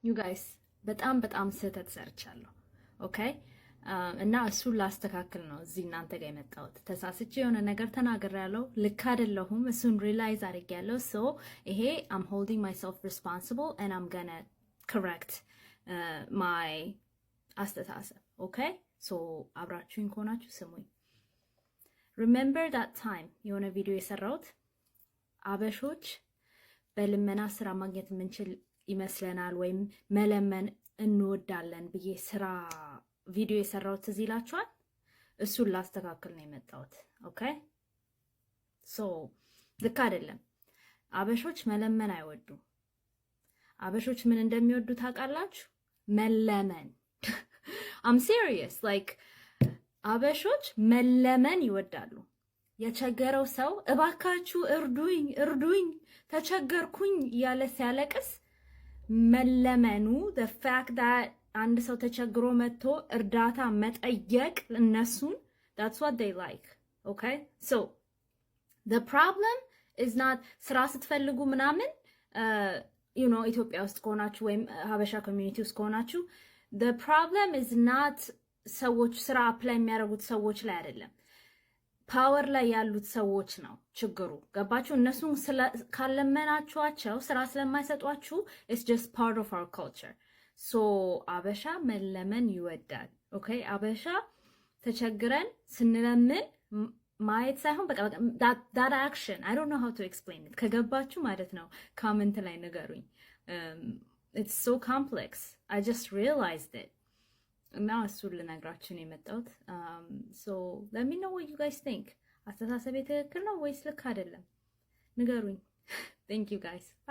ዩ ጋይስ በጣም ስህተት ሰርቻለሁ። ኦኬ እና እሱን ላስተካክል ነው እዚህ እናንተ ጋር የመጣሁት። ተሳስቼ የሆነ ነገር ተናግሬያለሁ፣ ልክ አይደለሁም። እሱን ሪላይዝ አድርጌያለሁ። ሶ ይሄ I'm holding myself responsible and I'm gonna correct my አስተሳሰብ። ኦኬ ሶ አብራችሁኝ ከሆናችሁ ስሙኝ። remember that time የሆነ ቪዲዮ የሰራሁት አበሾች በልመና ስራ ማግኘት የምንችል ይመስለናል ወይም መለመን እንወዳለን ብዬ ስራ ቪዲዮ የሰራሁት እዚህ ይላችኋል። እሱን ላስተካክል ነው የመጣሁት። ኦኬ ሶ ልክ አይደለም። አበሾች መለመን አይወዱም። አበሾች ምን እንደሚወዱ ታውቃላችሁ? መለመን። I'm serious. like አበሾች መለመን ይወዳሉ። የቸገረው ሰው እባካችሁ እርዱኝ እርዱኝ ተቸገርኩኝ እያለ ሲያለቅስ መለመኑ the fact that አንድ ሰው ተቸግሮ መጥቶ እርዳታ መጠየቅ እነሱን that's what they like. okay so the problem is not ስራ ስትፈልጉ ምናምን you know ኢትዮጵያ ውስጥ ከሆናችሁ ወይም ሀበሻ ኮሚኒቲ ውስጥ ከሆናችሁ the problem is not ሰዎች ስራ አፕላይ የሚያደርጉት ሰዎች ላይ አይደለም፣ ፓወር ላይ ያሉት ሰዎች ነው ችግሩ። ገባችሁ? እነሱን ካለመናችኋቸው ስራ ስለማይሰጧችሁ it's just part of our culture. so አበሻ መለመን ይወዳል። ኦኬ አበሻ ተቸግረን ስንለምን ማየት ሳይሆን በቃ that action I don't know how to explain it። ከገባችሁ ማለት ነው ኮሜንት ላይ ንገሩኝ። it's so complex. I just realized it. እና እሱን ልነግራችሁ ነው የመጣሁት። so let me know what you guys think። አስተሳሰቤ ትክክል ነው ወይስ ልክ አይደለም? ንገሩኝ። thank you guys. Bye.